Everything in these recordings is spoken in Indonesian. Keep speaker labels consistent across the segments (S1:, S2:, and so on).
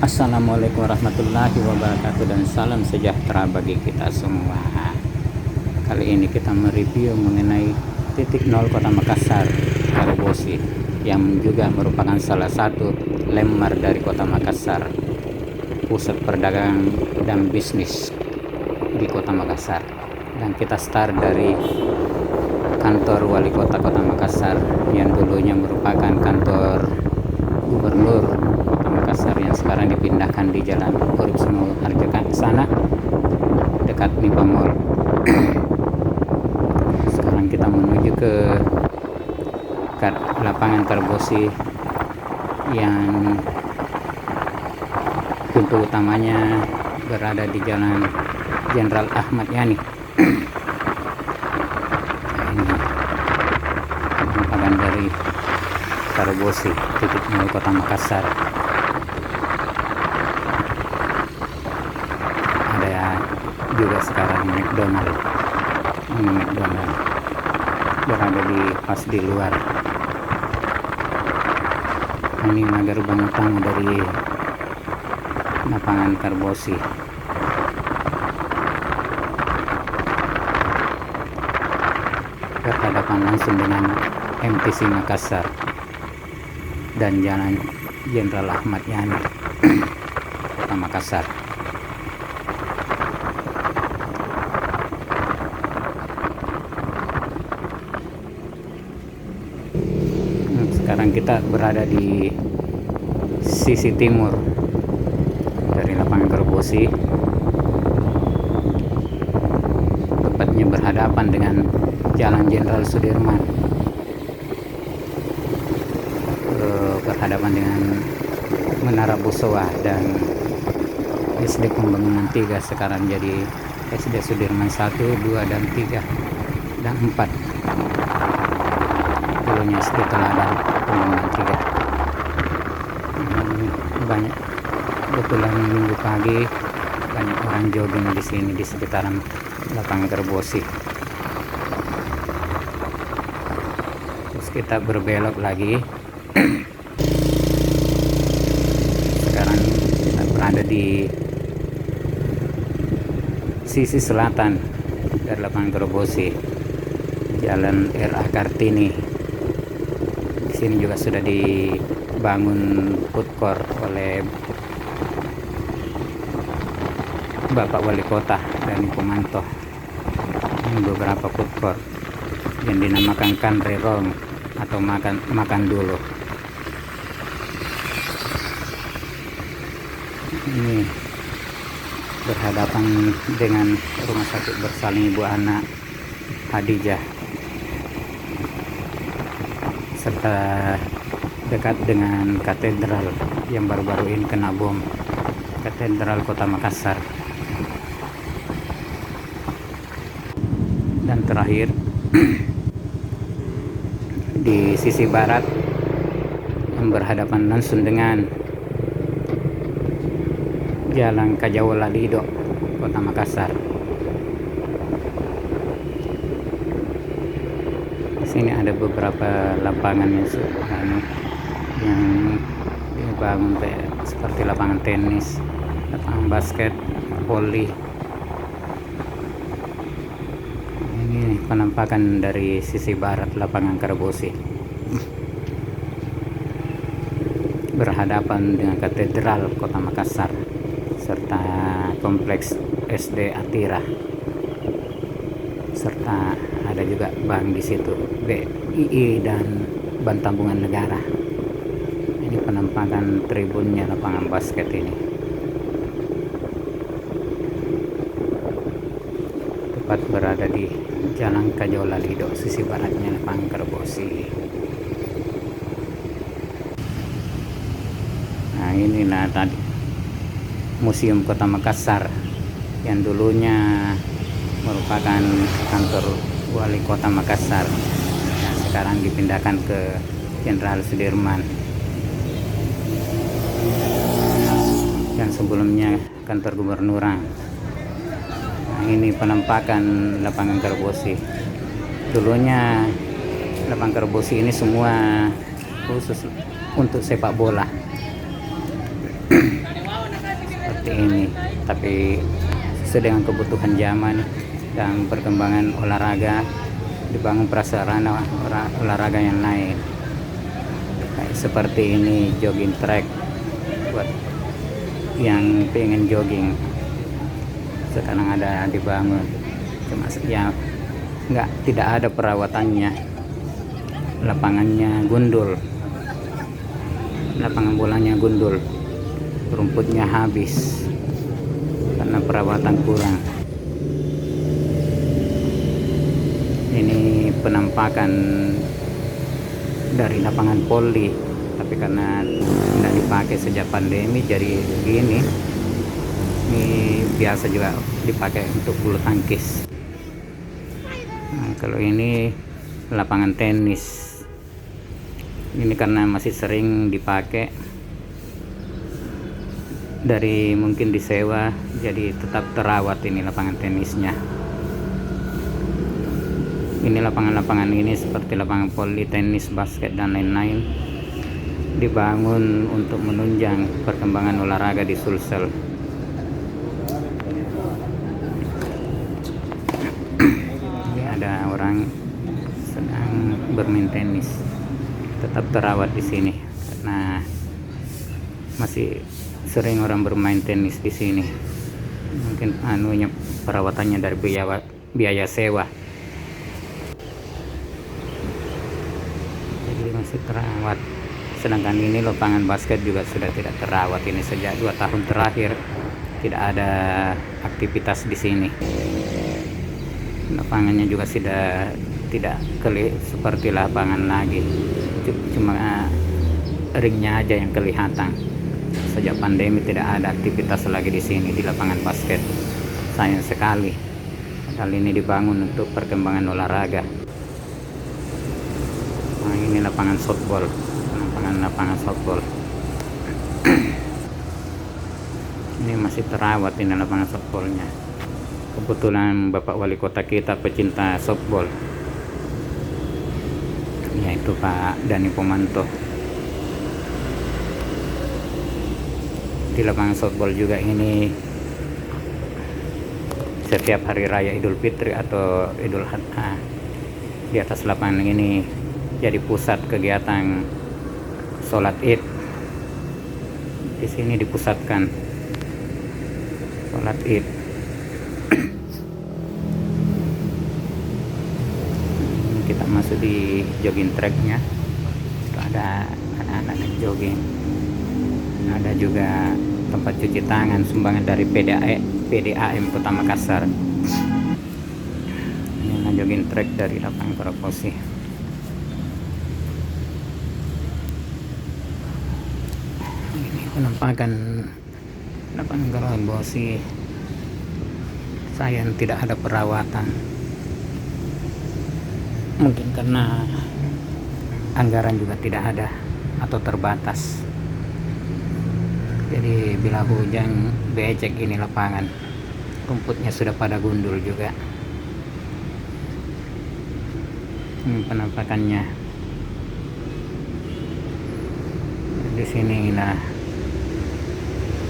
S1: Assalamualaikum warahmatullahi wabarakatuh dan salam sejahtera bagi kita semua. Kali ini kita mereview mengenai titik nol Kota Makassar, Karebosi, yang juga merupakan salah satu landmark dari Kota Makassar, pusat perdagangan dan bisnis di Kota Makassar. Dan kita start dari kantor Wali Kota Kota Makassar yang dulunya merupakan kantor Gubernur Kota Makassar yang sekarang dipindahkan di Jalan Urip Semu Harjaka sana dekat Nipa Mall. Sekarang kita menuju ke lapangan Karebosi yang pintu utamanya berada di Jalan Jenderal Ahmad Yani. Ini penampakan dari Karebosi, titik nol Kota Makassar. Ada juga sekarang McDonald. Ini McDonald berada pas di luar. Ini gerbang utama dari lapangan Karebosi. Berhadapan langsung dengan MTC Makassar dan Jalan Jenderal Ahmad Yani, Kota Makassar. Sekarang kita berada di sisi timur dari lapangan Karebosi, tepatnya berhadapan dengan Jalan Jenderal Sudirman, berhadapan dengan Menara Busowa dan SD Pembangunan 3, sekarang jadi SD Sudirman 1, 2, dan 3 dan 4. Dulunya SD Teladan Pembangunan 3. Banyak, kebetulan minggu pagi banyak orang jogging di sini di sekitaran lapangan Karebosi. Terus kita berbelok lagi. Sekarang kita berada di sisi selatan dari lapangan Karebosi, Jalan R.A. Kartini. Di sini juga sudah dibangun food court oleh Bapak Wali Kota dan Pomanto. Ini beberapa food court yang dinamakan Kanrerong atau makan dulu. Ini berhadapan dengan Rumah Sakit Bersalin Ibu Anak Hadijah, serta dekat dengan katedral yang baru-baru ini kena bom, Katedral Kota Makassar. Dan terakhir di sisi barat yang berhadapan langsung dengan Jalan Kajawala Lido, Kota Makassar. Di sini ada beberapa lapangan yang dibangun seperti lapangan tenis, lapangan basket, voli. Ini penampakan dari sisi barat lapangan Karebosi, berhadapan dengan Katedral Kota Makassar serta kompleks SD Atira, serta ada juga bank di situ, BII dan Bank Tabungan Negara. Ini penampakan tribunnya lapangan basket ini. Tepat berada di Jalan Kajawala Lido, sisi baratnya lapangan Karebosi. Nah, inilah tadi Museum Kota Makassar yang dulunya merupakan kantor Wali Kota Makassar yang sekarang dipindahkan ke Jenderal Sudirman, yang sebelumnya kantor Gubernuran. Nah, ini penampakan lapangan Karebosi. Dulunya lapangan Karebosi ini semua khusus untuk sepak bola. seperti ini, tapi sesuai dengan kebutuhan zaman dan perkembangan olahraga, dibangun prasarana olahraga yang lain. Kayak seperti ini, jogging track buat yang pengen jogging, sekarang ada dibangun. Cuma ya tidak ada perawatannya, lapangannya gundul, lapangan bolanya gundul, rumputnya habis karena perawatan kurang. Ini penampakan dari lapangan voli, tapi karena tidak dipakai sejak pandemi jadi begini. Ini biasa juga dipakai untuk bulu tangkis. Nah, kalau ini lapangan tenis, ini karena masih sering dipakai, dari mungkin disewa, jadi tetap terawat ini lapangan tenisnya. Ini lapangan-lapangan ini seperti lapangan voli, tenis, basket dan lain-lain dibangun untuk menunjang perkembangan olahraga di Sulsel. Ini ada orang sedang bermain tenis, tetap terawat di sini karena masih sering orang bermain tenis di sini. Mungkin perawatannya dari biaya sewa. Jadi masih terawat. Sedangkan ini lapangan basket juga sudah tidak terawat, ini sejak 2 tahun terakhir tidak ada aktivitas di sini. Lapangannya juga sudah tidak seperti lapangan lagi, cuma ringnya aja yang kelihatan. Sejak pandemi tidak ada aktivitas lagi di sini di lapangan basket. Sayang sekali. Kali ini dibangun untuk perkembangan olahraga. Nah, ini lapangan softball, lapangan softball. Ini masih terawat ini lapangan softballnya. Kebetulan Bapak Wali Kota kita pecinta softball, yaitu Pak Dani Pomanto. Di lapangan softball juga ini setiap hari raya Idul Fitri atau Idul Adha, di atas lapangan ini jadi pusat kegiatan sholat Id. Di sini dipusatkan sholat Id. Kita masuk di jogging tracknya, ada anak-anak yang jogging. Ada juga tempat cuci tangan sumbangan dari PDAM Kota Makassar. Ini jogging track dari lapangan Karabosi. Ini penampakan lapangan Karabosi. Sayang tidak ada perawatan, mungkin karena anggaran juga tidak ada atau terbatas. Jadi bila hujan becek ini lapangan, rumputnya sudah pada gundul juga. Ini penampakannya. Di sini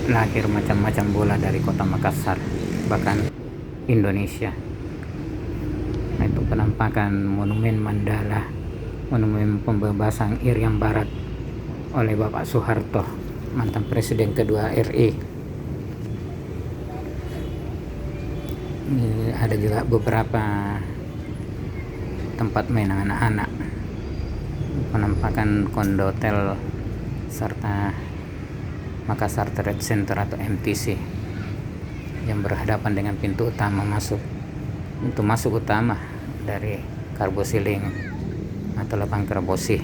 S1: lahir macam-macam bola dari Kota Makassar, bahkan Indonesia. Nah, itu penampakan Monumen Mandala, Monumen Pembebasan Irian Barat oleh Bapak Soeharto, mantan Presiden kedua RI. Ini ada juga beberapa tempat main anak-anak, penampakan kondotel serta Makassar Trade Center atau MTC yang berhadapan dengan pintu masuk utama dari Karabosi Link atau lapangan Karabosi.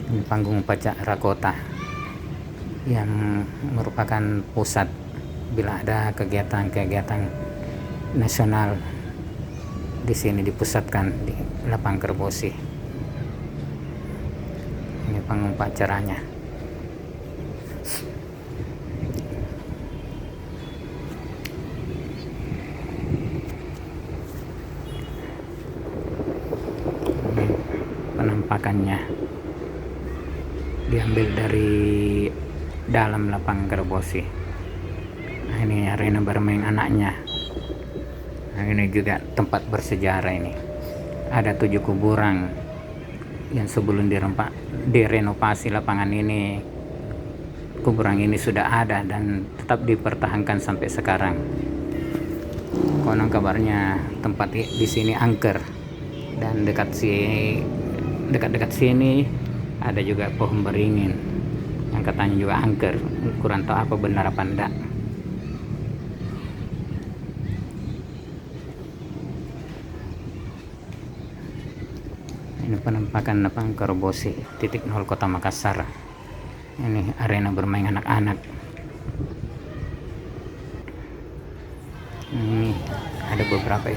S1: Ini panggung upacara kota yang merupakan pusat bila ada kegiatan-kegiatan nasional. Di sini dipusatkan di lapangan Karabosi. Ini panggung upacaranya. Penampakannya diambil dari dalam lapangan Karabosi. ini arena bermain anaknya. Nah, ini juga tempat bersejarah. Ini ada 7 kuburan yang sebelum direnovasi lapangan ini. Kuburan ini sudah ada dan tetap dipertahankan sampai sekarang. Konon kabarnya tempat di sini angker, dan dekat sini ada juga pohon beringin yang katanya juga angker. Kurang tahu apa benar apa enggak. Ini penampakan lapang Karobosi titik nol Kota Makassar. Ini arena bermain anak-anak. Ini ada beberapa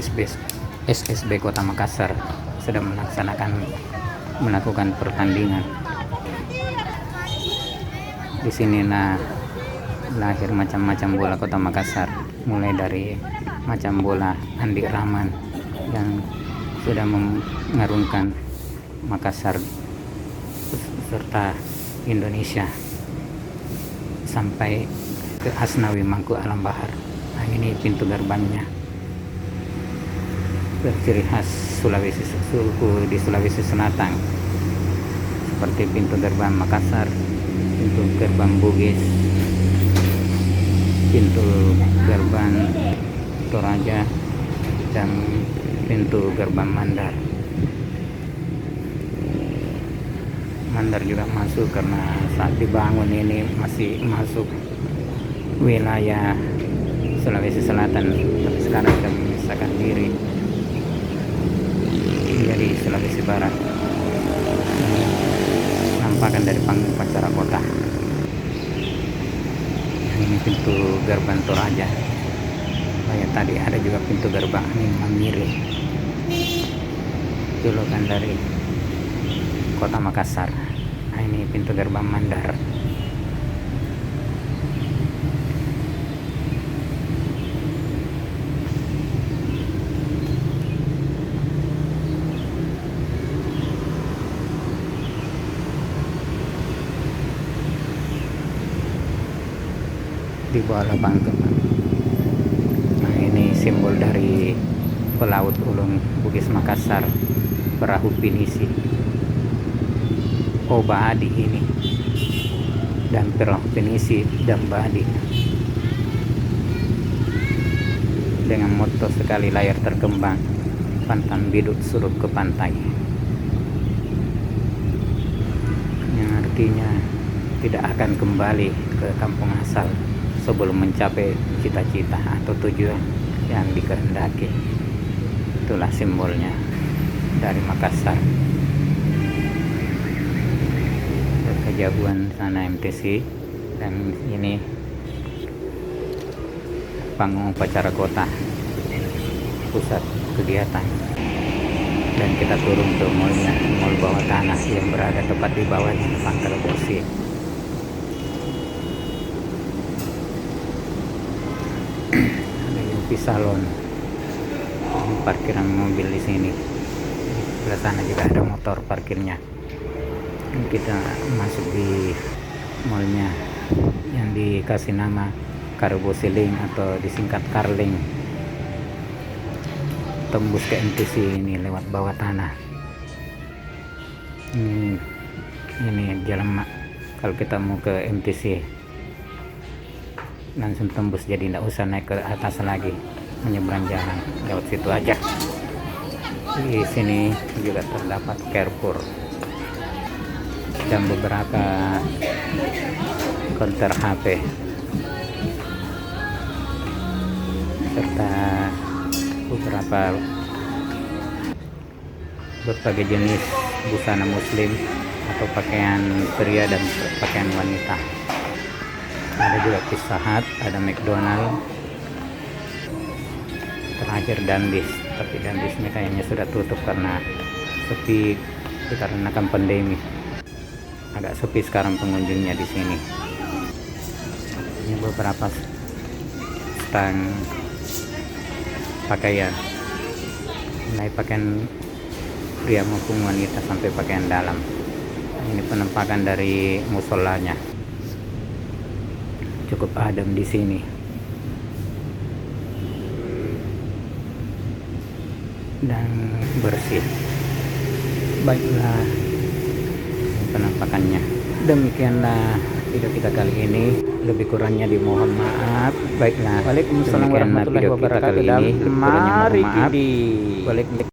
S1: SSB Kota Makassar sedang melakukan pertandingan. Di sini lahir macam-macam bola Kota Makassar, mulai dari macam bola Andi Rahman yang sudah mengharumkan Makassar serta Indonesia sampai ke Asnawi Mangku Alam Bahar. Nah, ini pintu gerbangnya berciri khas suku di Sulawesi Selatan, seperti pintu gerbang Makassar, pintu gerbang Bugis, pintu gerbang Toraja, dan pintu gerbang Mandar. Mandar juga masuk karena saat dibangun ini masih masuk wilayah Sulawesi Selatan, tapi sekarang sudah memisahkan diri menjadi Sulawesi Barat. Nampakkan dari panggung upacara kota. Ini pintu gerbang Toraja. Kayak tadi ada juga pintu gerbang Mamiri, julukan dari Kota Makassar. Nah, ini pintu gerbang Mandar. Di bawah lapangan. Nah, ini simbol dari pelaut ulung Bugis Makassar, perahu pinisi Obadi ini, dan perahu pinisi Dambadi, dengan moto sekali layar terkembang, pantang biduk surut ke pantai, yang artinya tidak akan kembali ke kampung asal sebelum mencapai cita-cita atau tujuan yang dikehendaki. Itulah simbolnya dari Makassar. Kejauhan sana MTC, dan ini panggung upacara kota, pusat kegiatan. Dan kita turun ke mall bawah tanah yang berada tepat di bawahnya Pangkal Bosi. Salon, parkiran mobil di sini. Sebelah sana juga ada motor parkirnya. Kita masuk di mallnya yang dikasih nama Karobosi Link atau disingkat Karling. Tembus ke MTC ini lewat bawah tanah. Ini jalan kalau kita mau ke MTC langsung tembus, jadi tidak usah naik ke atas lagi, menyeberang jalan lewat situ aja. Di sini juga terdapat Carrefour dan beberapa counter HP serta beberapa berbagai jenis busana muslim atau pakaian pria dan pakaian wanita. Ada juga Pizza Hut, ada McDonald, terakhir Dandis, tapi Dandis ini kayaknya sudah tutup karena sepi dikarenakan pandemi. Agak sepi sekarang pengunjungnya di sini. Ini beberapa stand pakaian, mulai pakaian pria maupun wanita sampai pakaian dalam. Ini penampakan dari musolanya. Cukup adem di sini. dan bersih. Baiklah penampakannya. Demikianlah video kita kali ini, lebih kurangnya dimohon maaf. Baiklah,
S2: Waalaikumsalam warahmatullahi wabarakatuh.
S1: Lebih kurangnya mohon maaf.
S2: Mari